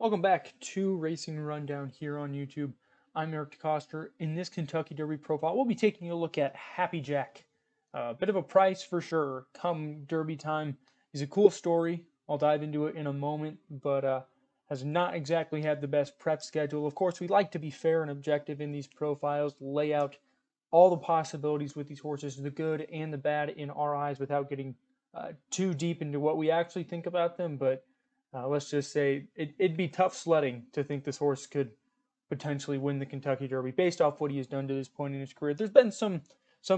Welcome back to Racing Rundown here on YouTube. I'm Eric DeCoster. In this Kentucky Derby profile, we'll be taking a look at Happy Jack. A bit of a price for sure come Derby time. He's a cool story. I'll dive into it in a moment, but has not exactly had the best prep schedule. Of course, we like to be fair and objective in these profiles, lay out all the possibilities with these horses, the good and the bad in our eyes, without getting too deep into what we actually think about them. But let's just say it'd be tough sledding to think this horse could potentially win the Kentucky Derby based off what he has done to this point in his career. There's been some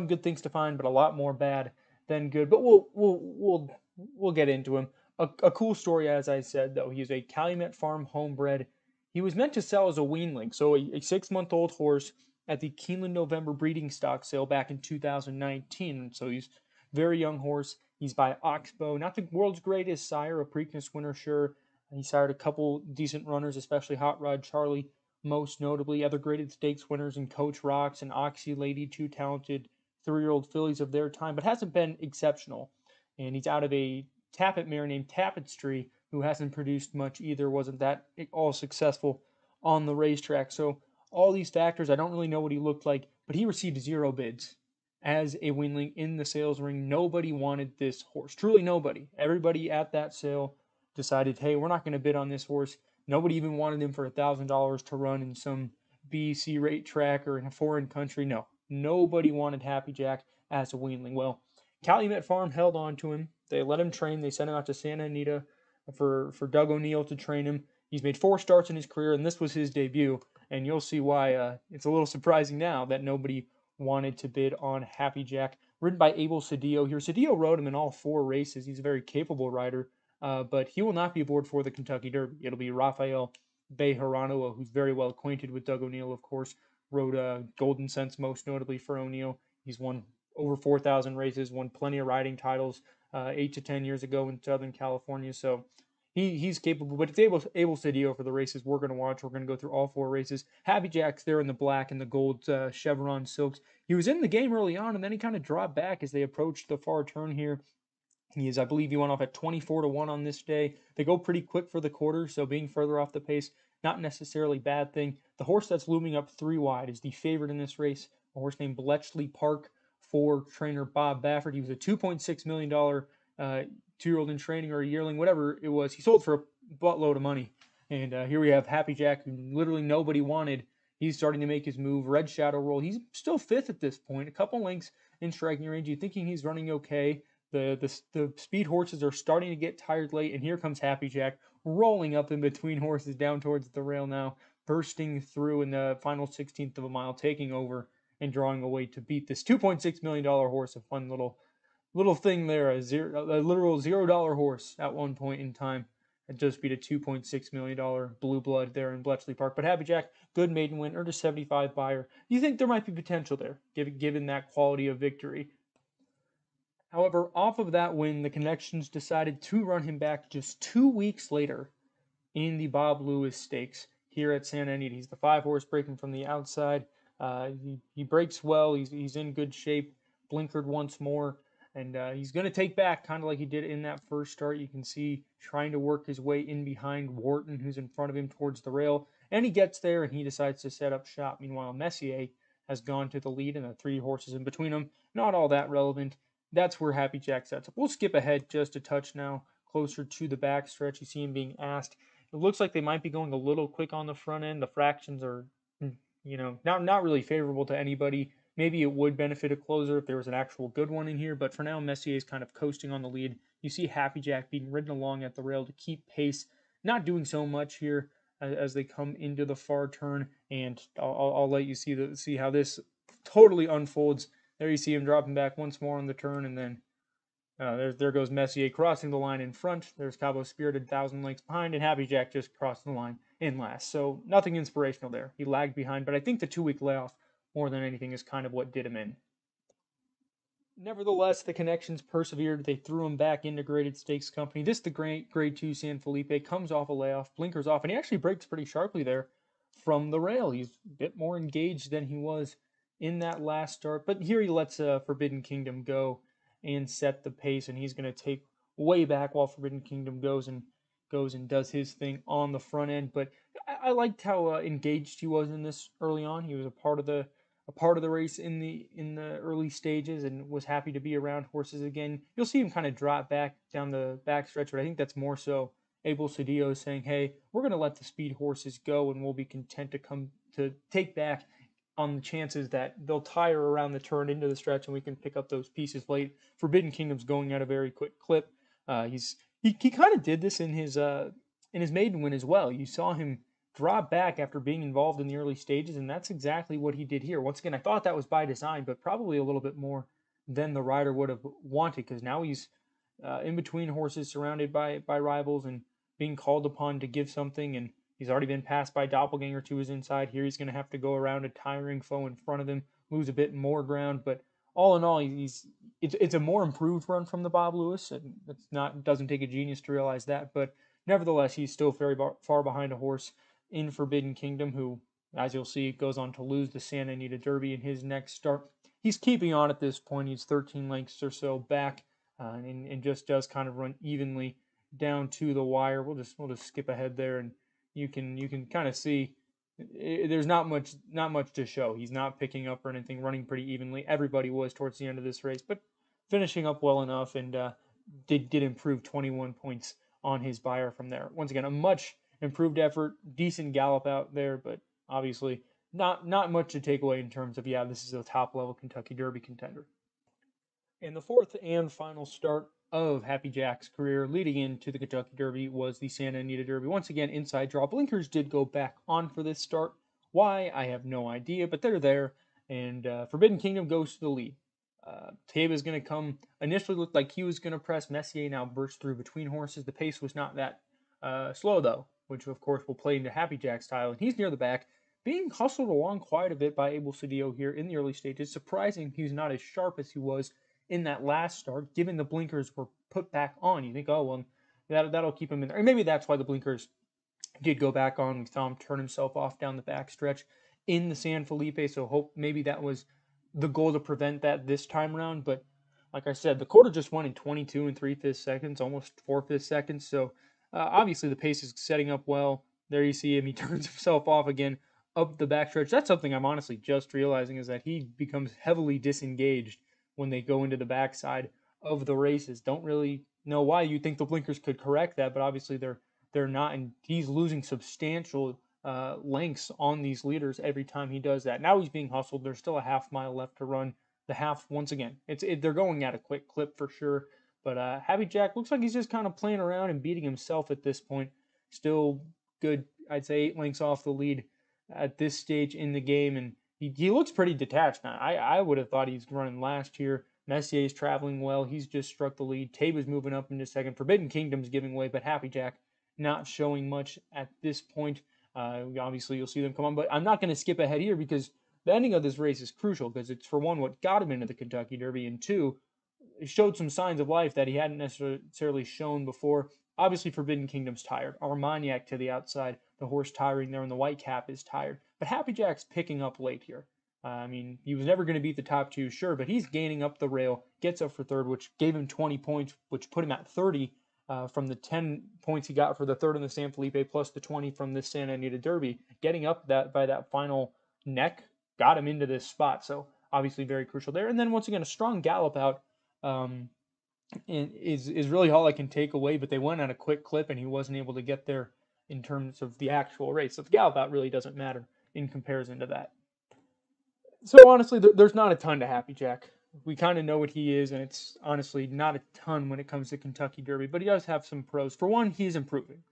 good things to find, but a lot more bad than good. But we'll get into him. A cool story, as I said, though. He's a Calumet Farm homebred. He was meant to sell as a weanling, so a 6-month-old horse at the Keeneland November breeding stock sale back in 2019. So he's a very young horse. He's by Oxbow, not the world's greatest sire, a Preakness winner, sure. He sired a couple decent runners, especially Hot Rod Charlie, most notably. Other graded stakes winners in Coach Rocks and Oxy Lady, two talented 3-year-old fillies of their time, but hasn't been exceptional. And he's out of a Tappet mare named Tapestry, who hasn't produced much either, wasn't that all successful on the racetrack. So all these factors, I don't really know what he looked like, but he received 0 bids as a winling in the sales ring. Nobody wanted this horse. Truly nobody. Everybody at that sale decided, hey, we're not going to bid on this horse. Nobody even wanted him for $1,000 to run in some BC rate track or in a foreign country. No, nobody wanted Happy Jack as a weanling. Well, Calumet Farm held on to him. They let him train. They sent him out to Santa Anita for Doug O'Neill to train him. He's made 4 starts in his career, and this was his debut. And you'll see why it's a little surprising now that nobody wanted to bid on Happy Jack. Ridden by Abel Cedillo here. Cedillo rode him in all 4 races. He's a very capable rider, but he will not be aboard for the Kentucky Derby. It'll be Rafael Bejarano, who's very well acquainted with Doug O'Neill, of course. Rode Golden Sense most notably for O'Neill. He's won over 4,000 races, won plenty of riding titles 8 to 10 years ago in Southern California. So he's capable, but it's Abel Cedillo for the races we're going to watch. We're going to go through all 4 races. Happy Jack's there in the black and the gold chevron silks. He was in the game early on, and then he kind of dropped back as they approached the far turn here. I believe he went off at 24 to 1 on this day. They go pretty quick for the quarter, so being further off the pace, not necessarily bad thing. The horse that's looming up 3 wide is the favorite in this race, a horse named Bletchley Park for trainer Bob Baffert. He was a $2.6 million 2-year-old in training or a yearling, whatever it was. He sold for a buttload of money. And here we have Happy Jack, who literally nobody wanted. He's starting to make his move. Red Shadow Roll. He's still 5th at this point, a couple lengths in striking range. You're thinking he's running okay. The speed horses are starting to get tired late, and here comes Happy Jack rolling up in between horses down towards the rail now, bursting through in the final 16th of a mile, taking over and drawing away to beat this $2.6 million horse. A fun little thing there, a literal $0 horse at one point in time. It just beat a $2.6 million blue blood there in Bletchley Park. But Happy Jack, good maiden win, earned a 75 buyer. You think there might be potential there, given that quality of victory. However, off of that win, the Connections decided to run him back just 2 weeks later in the Bob Lewis Stakes here at Santa Anita. He's the 5-horse breaking from the outside. He breaks well. He's in good shape. Blinkered once more, and he's going to take back kind of like he did in that first start. You can see trying to work his way in behind Wharton, who's in front of him towards the rail, and he gets there and he decides to set up shop. Meanwhile, Messier has gone to the lead, and the 3 horses in between them, not all that relevant. That's where Happy Jack sets up. We'll skip ahead just a touch now, closer to the backstretch. You see him being asked. It looks like they might be going a little quick on the front end. The fractions are, not really favorable to anybody. Maybe it would benefit a closer if there was an actual good one in here, but for now, Messier is kind of coasting on the lead. You see Happy Jack being ridden along at the rail to keep pace, not doing so much here as they come into the far turn, and I'll let you see how this totally unfolds. There you see him dropping back once more on the turn, and then there goes Messier crossing the line in front. There's Cabo Spirited 1,000 lengths behind, and Happy Jack just crossed the line in last. So nothing inspirational there. He lagged behind, but I think the 2-week layoff, more than anything, is kind of what did him in. Nevertheless, the Connections persevered. They threw him back into Graded Stakes Company. This, the Grade 2 San Felipe, comes off a layoff, blinkers off, and he actually breaks pretty sharply there from the rail. He's a bit more engaged than he was in that last start. But here he lets Forbidden Kingdom go and set the pace, and he's going to take way back while Forbidden Kingdom goes and goes and does his thing on the front end. But I liked how engaged he was in this early on. He was a part of the race in the early stages and was happy to be around horses again. You'll see him kind of drop back down the backstretch, but I think that's more so Abel Cedillo saying, "Hey, we're going to let the speed horses go, and we'll be content to come to take back on the chances that they'll tire around the turn into the stretch, and we can pick up those pieces late." Forbidden Kingdom's going at a very quick clip. He kind of did this in his maiden win as well. You saw him drop back after being involved in the early stages, and that's exactly what he did here. Once again, I thought that was by design, but probably a little bit more than the rider would have wanted, because now he's in between horses, surrounded by rivals, and being called upon to give something. And he's already been passed by Doppelganger to his inside. Here he's going to have to go around a tiring foe in front of him, lose a bit more ground. But all in all, it's a more improved run from the Bob Lewis, and doesn't take a genius to realize that. But nevertheless, he's still very far behind a horse in Forbidden Kingdom, who, as you'll see, goes on to lose the Santa Anita Derby in his next start. He's keeping on at this point. He's 13 lengths or so back, and just does kind of run evenly down to the wire. We'll just skip ahead there, and you can kind of see there's not much to show. He's not picking up or anything, running pretty evenly. Everybody was towards the end of this race, but finishing up well enough, and did improve 21 points on his buyer from there. Once again, a much improved effort, decent gallop out there, but obviously not much to take away in terms of, this is a top level Kentucky Derby contender. And the fourth and final start of Happy Jack's career leading into the Kentucky Derby was the Santa Anita Derby. Once again, inside draw. Blinkers did go back on for this start. Why? I have no idea, but they're there, and Forbidden Kingdom goes to the lead. Taba is going to come. Initially looked like he was going to press. Messier now burst through between horses. The pace was not that slow, though, which of course will play into Happy Jack's style. And he's near the back, being hustled along quite a bit by Abel Cedillo here in the early stages. Surprising he's not as sharp as he was in that last start, given the blinkers were put back on. You think, oh, well, that'll keep him in there. And maybe that's why the blinkers did go back on. We saw him turn himself off down the backstretch in the San Felipe, so maybe that was the goal to prevent that this time around. But like I said, the quarter just won in 22 and 3/5 seconds, almost 4/5 seconds. So obviously the pace is setting up well. There you see him. He turns himself off again up the backstretch. That's something I'm honestly just realizing, is that he becomes heavily disengaged when they go into the backside of the races. Don't really know why. You'd think the blinkers could correct that, but obviously they're not, and he's losing substantial lengths on these leaders every time he does that. Now he's being hustled. There's still a half mile left to run. The half, once again, they're going at a quick clip for sure. But Happy Jack looks like he's just kind of playing around and beating himself at this point. Still good, I'd say 8 lengths off the lead at this stage in the game, and he looks pretty detached now. I would have thought he's running last here. Messier's traveling well. He's just struck the lead. Taba's moving up into second. Forbidden Kingdom's giving way, but Happy Jack not showing much at this point. Obviously, you'll see them come on, but I'm not going to skip ahead here, because the ending of this race is crucial, because it's, for one, what got him into the Kentucky Derby, and two, it showed some signs of life that he hadn't necessarily shown before. Obviously, Forbidden Kingdom's tired. Armagnac to the outside, the horse tiring there, and the white cap is tired. But Happy Jack's picking up late here. He was never going to beat the top two, sure, but he's gaining up the rail, gets up for third, which gave him 20 points, which put him at 30 from the 10 points he got for the third in the San Felipe, plus the 20 from this Santa Anita Derby. Getting up by that final neck got him into this spot, so obviously very crucial there. And then once again, a strong gallop out is really all I can take away, but they went at a quick clip, and he wasn't able to get there in terms of the actual race. So the gallop out really doesn't matter in comparison to that. So honestly, there's not a ton to Happy Jack. We kind of know what he is, and it's honestly not a ton when it comes to Kentucky Derby, but he does have some pros. For one, he's improving.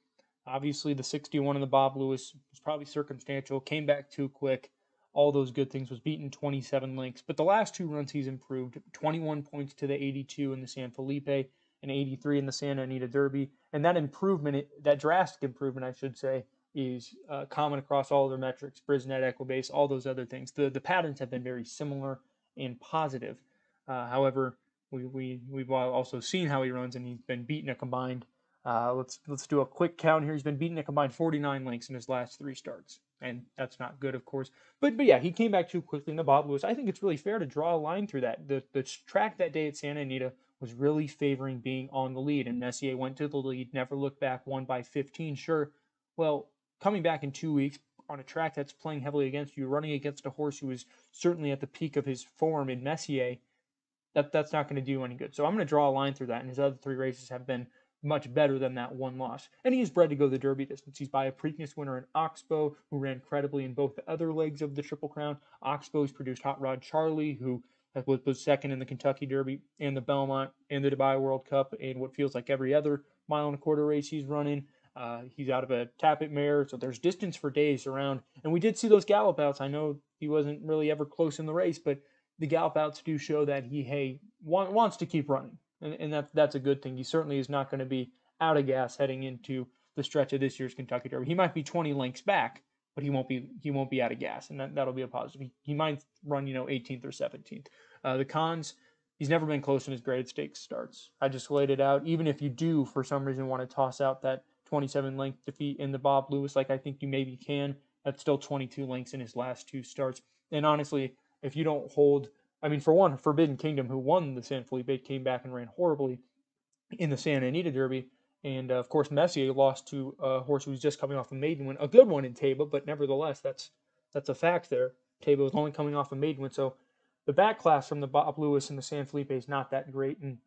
Obviously, the 61 in the Bob Lewis was probably circumstantial, came back too quick, all those good things, was beaten 27 lengths. But the last two runs he's improved, 21 points to the 82 in the San Felipe and 83 in the Santa Anita Derby. And that improvement, that drastic improvement, I should say, is common across all other metrics, Brisnet, Equibase, all those other things. The patterns have been very similar and positive. However, we've also seen how he runs, and he's been beaten a combined. Let's do a quick count here. He's been beaten a combined 49 lengths in his last 3 starts, and that's not good, of course. But yeah, he came back too quickly in the Bob Lewis. I think it's really fair to draw a line through that. The track that day at Santa Anita was really favoring being on the lead, and Messier went to the lead, never looked back, won by 15. Sure, well, coming back in 2 weeks on a track that's playing heavily against you, running against a horse who is certainly at the peak of his form in Messier, that's not going to do any good. So I'm going to draw a line through that. And his other 3 races have been much better than that one loss. And he's bred to go the Derby distance. He's by a Preakness winner in Oxbow, who ran credibly in both the other legs of the Triple Crown. Oxbow's produced Hot Rod Charlie, who was second in the Kentucky Derby and the Belmont and the Dubai World Cup and what feels like every other mile-and-a-quarter race he's running. He's out of a Tappet mare, so there's distance for days around. And we did see those gallop outs. I know he wasn't really ever close in the race, but the gallop outs do show that he wants to keep running, and that's a good thing. He certainly is not going to be out of gas heading into the stretch of this year's Kentucky Derby. He might be 20 lengths back, but he won't be out of gas, and that'll be a positive. He might run 18th or 17th. The cons, he's never been close in his graded stakes starts. I just laid it out. Even if you do for some reason want to toss out that 27 length defeat in the Bob Lewis, like I think you maybe can, that's still 22 lengths in his last 2 starts. And honestly, if you don't hold, I mean, for one, Forbidden Kingdom, who won the San Felipe, came back and ran horribly in the Santa Anita Derby. And of course, Messier lost to a horse who was just coming off a maiden win, a good one in Taba, but nevertheless, that's a fact there. Taba was only coming off a maiden win, so the back class from the Bob Lewis and the San Felipe is not that great. And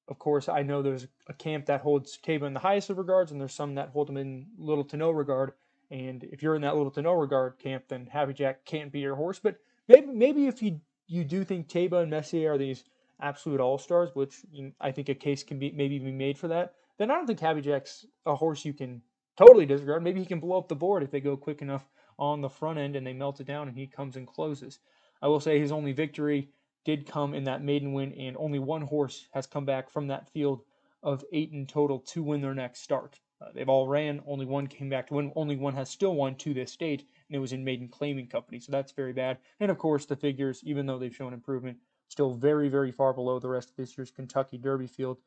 of course, I know there's a camp that holds Taba in the highest of regards, and there's some that hold him in little to no regard. And if you're in that little to no regard camp, then Happy Jack can't be your horse. But maybe if you do think Taba and Messier are these absolute all-stars, which I think a case can be maybe be made for that, then I don't think Happy Jack's a horse you can totally disregard. Maybe he can blow up the board if they go quick enough on the front end and they melt it down and he comes and closes. I will say his only victory did come in that maiden win, and only one horse has come back from that field of 8 in total to win their next start. They've all ran. Only one came back to win. Only one has still won to this date, and it was in Maiden Claiming Company. So that's very bad. And of course, the figures, even though they've shown improvement, still very, very far below the rest of this year's Kentucky Derby field.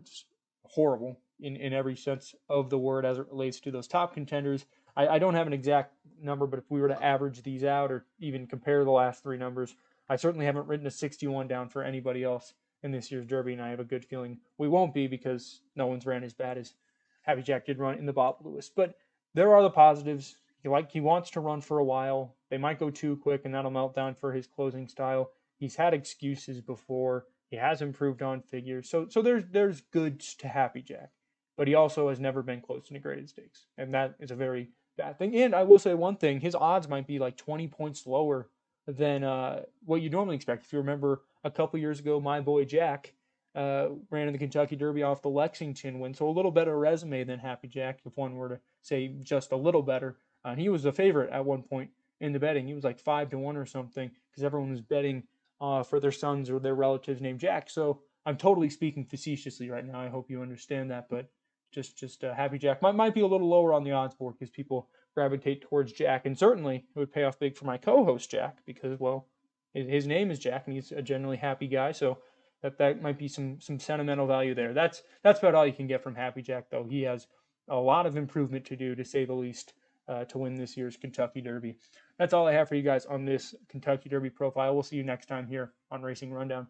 Just horrible in every sense of the word as it relates to those top contenders. I don't have an exact number, but if we were to average these out or even compare the last 3 numbers, I certainly haven't written a 61 down for anybody else in this year's Derby, and I have a good feeling we won't be because no one's ran as bad as Happy Jack did run in the Bob Lewis. But there are the positives. He wants to run for a while. They might go too quick, and that'll melt down for his closing style. He's had excuses before. He has improved on figures. So there's goods to Happy Jack. But he also has never been close to the graded stakes. And that is a very bad thing. And I will say one thing, his odds might be like 20 points lower than what you normally expect. If you remember a couple years ago, my boy Jack ran in the Kentucky Derby off the Lexington win. So a little better resume than Happy Jack, if one were to say just a little better. And he was a favorite at one point in the betting. He was like 5-1 or something because everyone was betting for their sons or their relatives named Jack. So I'm totally speaking facetiously right now. I hope you understand that. But just Happy Jack might be a little lower on the odds board because people gravitate towards Jack. And certainly it would pay off big for my co-host Jack because, well, his name is Jack and he's a generally happy guy. So that might be some sentimental value there. That's about all you can get from Happy Jack, though. He has a lot of improvement to do, to say the least, to win this year's Kentucky Derby. That's all I have for you guys on this Kentucky Derby profile. We'll see you next time here on Racing Rundown.